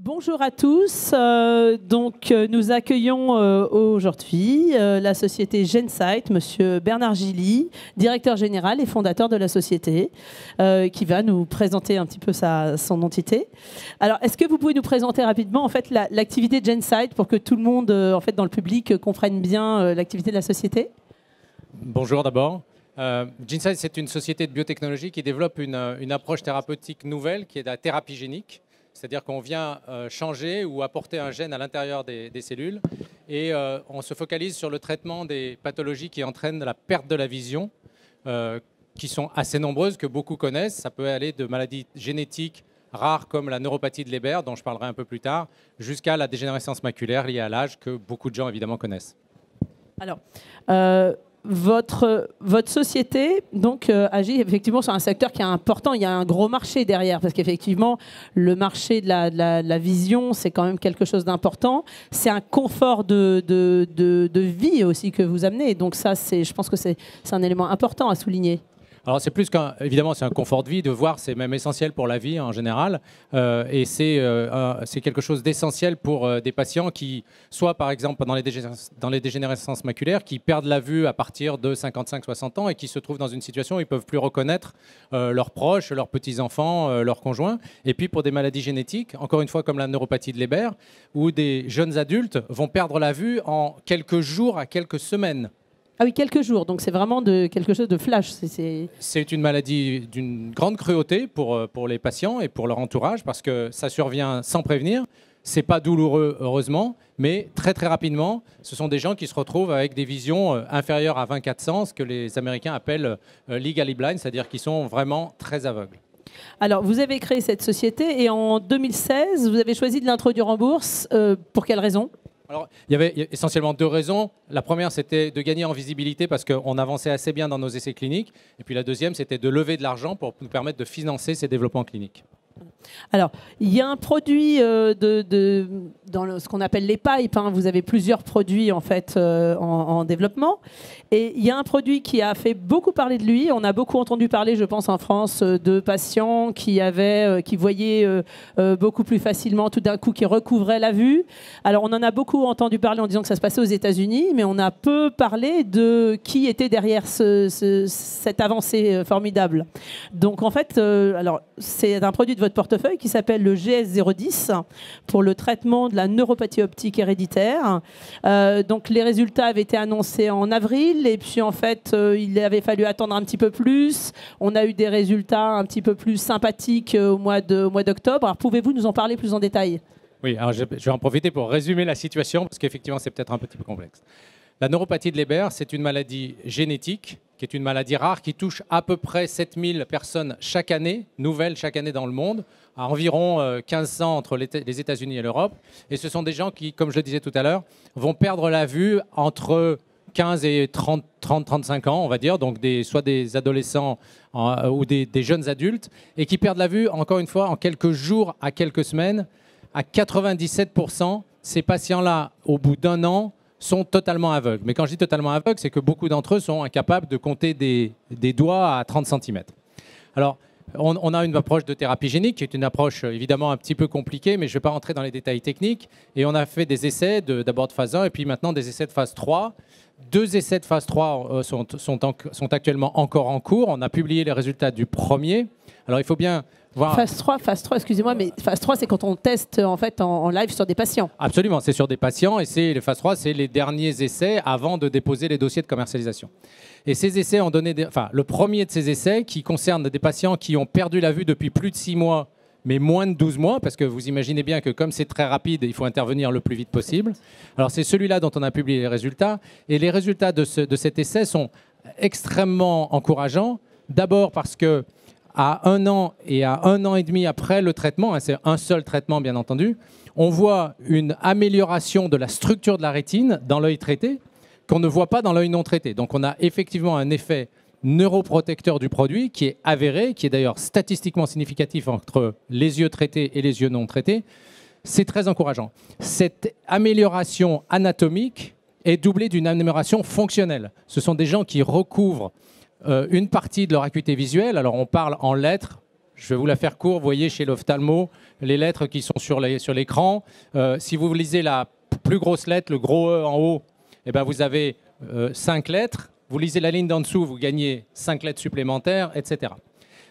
Bonjour à tous. Nous accueillons aujourd'hui la société Gensight, Monsieur Bernard Gilly, directeur général et fondateur de la société, qui va nous présenter un petit peu son entité. Alors, est-ce que vous pouvez nous présenter rapidement en fait l'activité de Gensight pour que tout le monde, en fait, dans le public, comprenne bien l'activité de la société? Bonjour d'abord. Gensight, c'est une société de biotechnologie qui développe une approche thérapeutique nouvelle qui est la thérapie génique. C'est-à-dire qu'on vient changer ou apporter un gène à l'intérieur des cellules et on se focalise sur le traitement des pathologies qui entraînent la perte de la vision, qui sont assez nombreuses, que beaucoup connaissent. Ça peut aller de maladies génétiques rares comme la neuropathie de Leber, dont je parlerai un peu plus tard, jusqu'à la dégénérescence maculaire liée à l'âge, que beaucoup de gens évidemment connaissent. Alors, votre société donc agit effectivement sur un secteur qui est important. Il y a un gros marché derrière parce qu'effectivement le marché de la vision, c'est quand même quelque chose d'important. C'est un confort de vie aussi que vous amenez. Donc ça, je pense que c'est un élément important à souligner. Alors c'est plus évidemment c'est un confort de vie, de voir, c'est même essentiel pour la vie en général, et c'est quelque chose d'essentiel pour des patients qui, soit par exemple dans les dégénérescences maculaires, qui perdent la vue à partir de 55-60 ans et qui se trouvent dans une situation où ils ne peuvent plus reconnaître leurs proches, leurs petits-enfants, leurs conjoints, et puis pour des maladies génétiques, encore une fois comme la neuropathie de Leber, où des jeunes adultes vont perdre la vue en quelques jours à quelques semaines. Ah oui, quelques jours, donc c'est vraiment quelque chose de flash. C'est une maladie d'une grande cruauté pour les patients et pour leur entourage parce que ça survient sans prévenir. Ce n'est pas douloureux, heureusement, mais très très rapidement, ce sont des gens qui se retrouvent avec des visions inférieures à 2400, ce que les Américains appellent legally blind, c'est-à-dire qu'ils sont vraiment très aveugles. Alors, vous avez créé cette société et en 2016, vous avez choisi de l'introduire en bourse. Pour quelle raison ? Alors, il y avait essentiellement deux raisons. La première, c'était de gagner en visibilité parce qu'on avançait assez bien dans nos essais cliniques. Et puis la deuxième, c'était de lever de l'argent pour nous permettre de financer ces développements cliniques. Alors, il y a un produit dans ce qu'on appelle les pipes. Vous avez plusieurs produits en fait en développement. Et il y a un produit qui a fait beaucoup parler de lui. On a beaucoup entendu parler, je pense, en France, de patients qui voyaient beaucoup plus facilement, tout d'un coup, qui recouvraient la vue. Alors, on en a beaucoup entendu parler en disant que ça se passait aux États-Unis, mais on a peu parlé de qui était derrière cette avancée formidable. Donc, en fait, c'est un produit de votre portefeuille qui s'appelle le GS010 pour le traitement de la neuropathie optique héréditaire. Donc les résultats avaient été annoncés en avril et puis en fait il avait fallu attendre un petit peu plus. On a eu des résultats un petit peu plus sympathiques au mois d'octobre. Alors pouvez-vous nous en parler plus en détail ? Oui, alors je vais en profiter pour résumer la situation parce qu'effectivement c'est peut-être un petit peu complexe. La neuropathie de Leber, c'est une maladie génétique qui est une maladie rare qui touche à peu près 7000 personnes chaque année, nouvelles chaque année dans le monde, à environ 1500 entre les États-Unis et l'Europe. Et ce sont des gens qui, comme je le disais tout à l'heure, vont perdre la vue entre 15 et 30-35 ans, on va dire, donc soit des adolescents ou des jeunes adultes, et qui perdent la vue, encore une fois, en quelques jours à quelques semaines. À 97%, ces patients-là, au bout d'un an, sont totalement aveugles. Mais quand je dis totalement aveugles, c'est que beaucoup d'entre eux sont incapables de compter des doigts à 30 cm. Alors, on a une approche de thérapie génique qui est une approche évidemment un petit peu compliquée, mais je ne vais pas rentrer dans les détails techniques. Et on a fait des essais d'abord de phase 1 et puis maintenant des essais de phase 3. 2 essais de phase 3 sont actuellement encore en cours. On a publié les résultats du premier. Alors, il faut bien voir... Phase 3, excusez-moi, mais phase 3, c'est quand on teste en fait en live sur des patients. Absolument, c'est sur des patients et les phases 3, c'est les derniers essais avant de déposer les dossiers de commercialisation. Et ces essais ont donné... le premier de ces essais qui concerne des patients qui ont perdu la vue depuis plus de 6 mois, mais moins de 12 mois, parce que vous imaginez bien que comme c'est très rapide, il faut intervenir le plus vite possible. Alors c'est celui-là dont on a publié les résultats. Et les résultats de cet essai sont extrêmement encourageants. D'abord parce que à 1 an et à 1 an et demi après le traitement, c'est un seul traitement bien entendu, on voit une amélioration de la structure de la rétine dans l'œil traité qu'on ne voit pas dans l'œil non traité. Donc on a effectivement un effet neuroprotecteur du produit qui est avéré, qui est d'ailleurs statistiquement significatif entre les yeux traités et les yeux non traités. C'est très encourageant. Cette amélioration anatomique est doublée d'une amélioration fonctionnelle. Ce sont des gens qui recouvrent une partie de leur acuité visuelle. Alors on parle en lettres Je vais vous la faire court. Vous voyez chez l'ophtalmo les lettres qui sont sur l'écran. Si vous lisez la plus grosse lettre, le gros E en haut, eh ben vous avez 5 lettres. Vous lisez la ligne d'en dessous, vous gagnez 5 lettres supplémentaires, etc.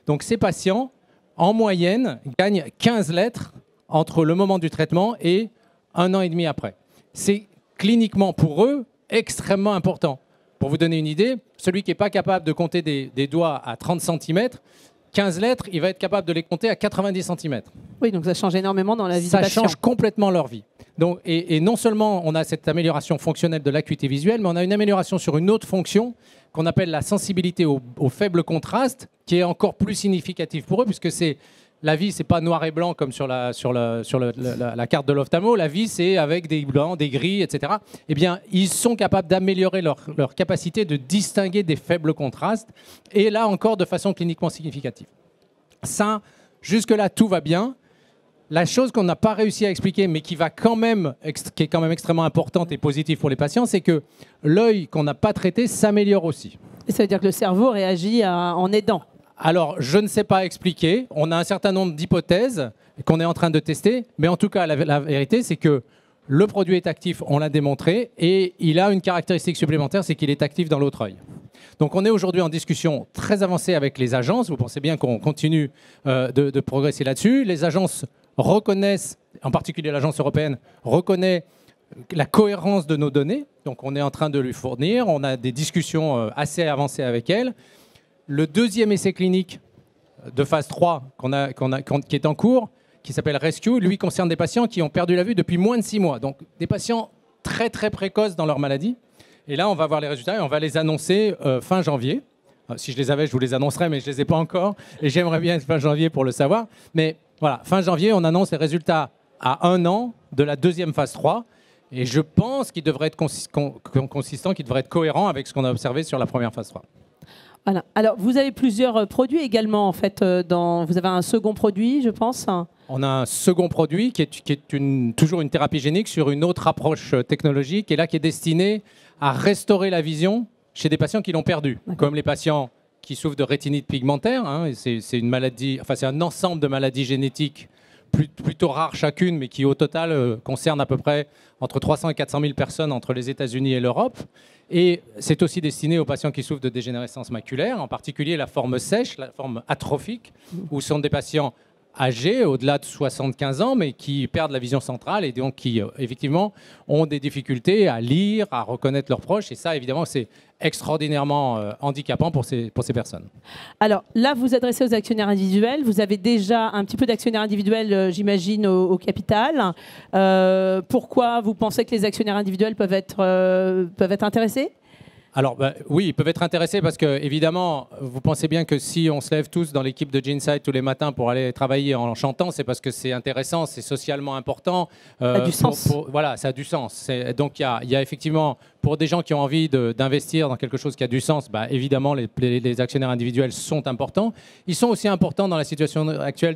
Donc ces patients, en moyenne, gagnent 15 lettres entre le moment du traitement et 1 an et demi après. C'est cliniquement pour eux extrêmement important. Pour vous donner une idée, celui qui n'est pas capable de compter des doigts à 30 cm, 15 lettres, il va être capable de les compter à 90 cm. Oui, donc ça change énormément dans la vie du patient. Ça change complètement leur vie. Donc, et non seulement on a cette amélioration fonctionnelle de l'acuité visuelle, mais on a une amélioration sur une autre fonction qu'on appelle la sensibilité au faible contraste, qui est encore plus significative pour eux, puisque la vie, ce n'est pas noir et blanc comme sur la carte de l'ophtalmo. La vie, c'est avec des blancs, des gris, etc. Eh bien, ils sont capables d'améliorer leur capacité de distinguer des faibles contrastes, et là encore de façon cliniquement significative. Ça, jusque-là, tout va bien. La chose qu'on n'a pas réussi à expliquer, mais qui est quand même extrêmement importante et positive pour les patients, c'est que l'œil qu'on n'a pas traité s'améliore aussi. Et ça veut dire que le cerveau réagit en aidant. Alors, je ne sais pas expliquer. On a un certain nombre d'hypothèses qu'on est en train de tester, mais en tout cas, la vérité, c'est que le produit est actif, on l'a démontré, et il a une caractéristique supplémentaire, c'est qu'il est actif dans l'autre œil. Donc on est aujourd'hui en discussion très avancée avec les agences. Vous pensez bien qu'on continue de progresser là-dessus. Les agences reconnaissent, en particulier l'agence européenne, reconnaît la cohérence de nos données. Donc on est en train de lui fournir. On a des discussions assez avancées avec elle. Le deuxième essai clinique de phase 3 qui est en cours, qui s'appelle Rescue, lui concerne des patients qui ont perdu la vue depuis moins de 6 mois. Donc des patients très très précoces dans leur maladie. Et là, on va voir les résultats et on va les annoncer fin janvier. Si je les avais, je vous les annoncerais, mais je ne les ai pas encore. Et j'aimerais bien fin janvier pour le savoir. Mais voilà, fin janvier, on annonce les résultats à 1 an de la deuxième phase 3. Et je pense qu'il devrait être consistant, qu'il devrait être cohérent avec ce qu'on a observé sur la première phase 3. Voilà. Alors, vous avez plusieurs produits également, en fait. Vous avez un second produit, je pense. On a un second produit qui est toujours une thérapie génique sur une autre approche technologique, et là qui est destinée à restaurer la vision chez des patients qui l'ont perdue, comme les patients qui souffrent de rétinite pigmentaire. Hein, c'est une maladie, enfin c'est un ensemble de maladies génétiques plutôt rares chacune, mais qui au total concernent à peu près entre 300 et 400 000 personnes entre les États-Unis et l'Europe. Et c'est aussi destiné aux patients qui souffrent de dégénérescence maculaire, en particulier la forme sèche, la forme atrophique, où sont des patients âgés, au-delà de 75 ans, mais qui perdent la vision centrale et donc qui, effectivement, ont des difficultés à lire, à reconnaître leurs proches. Et ça, évidemment, c'est extraordinairement handicapant pour ces personnes. Alors là, vous vous adressez aux actionnaires individuels. Vous avez déjà un petit peu d'actionnaires individuels, j'imagine, au capital. Pourquoi vous pensez que les actionnaires individuels peuvent être intéressés ? Alors oui, ils peuvent être intéressés parce que, évidemment, vous pensez bien que si on se lève tous dans l'équipe de Genesight tous les matins pour aller travailler en chantant, c'est parce que c'est intéressant, c'est socialement important. Ça a du sens. Voilà, ça a du sens. Donc il y a effectivement, pour des gens qui ont envie d'investir dans quelque chose qui a du sens, évidemment, les actionnaires individuels sont importants. Ils sont aussi importants dans la situation actuelle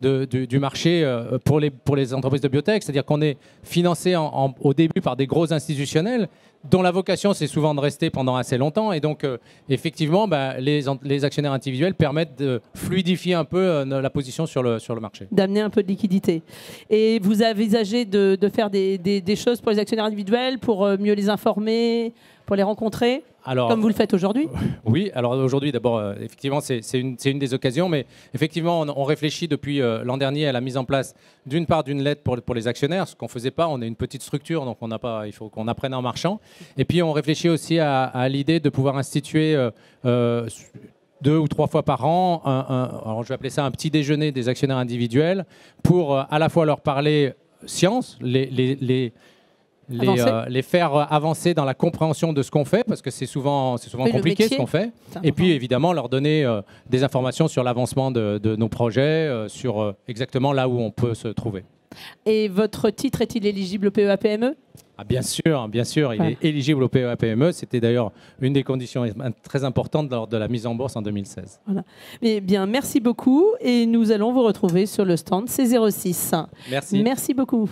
du marché pour les entreprises de biotech, c'est-à-dire qu'on est financé au début par des gros institutionnels dont la vocation, c'est souvent de rester pendant assez longtemps. Et donc, effectivement, les actionnaires individuels permettent de fluidifier un peu la position sur le marché. D'amener un peu de liquidité. Et vous envisagez de faire des choses pour les actionnaires individuels, pour mieux les informer, pour les rencontrer, comme vous le faites aujourd'hui ? Oui, alors aujourd'hui, d'abord, effectivement, c'est une des occasions, mais effectivement, on réfléchit depuis l'an dernier à la mise en place, d'une part, d'une lettre pour les actionnaires, ce qu'on ne faisait pas. On est une petite structure, donc il faut qu'on apprenne en marchant. Et puis, on réfléchit aussi à l'idée de pouvoir instituer 2 ou 3 fois par an, alors je vais appeler ça un petit déjeuner des actionnaires individuels, pour à la fois leur parler science, les faire avancer dans la compréhension de ce qu'on fait, parce que c'est souvent compliqué ce qu'on fait. Et puis évidemment leur donner des informations sur l'avancement de nos projets, sur exactement là où on peut se trouver. Et votre titre est-il éligible au PEA-PME ? Bien sûr, il est éligible au PEA-PME. C'était d'ailleurs une des conditions très importantes lors de la mise en bourse en 2016. Voilà. Eh bien, merci beaucoup et nous allons vous retrouver sur le stand C06. Merci. Merci beaucoup.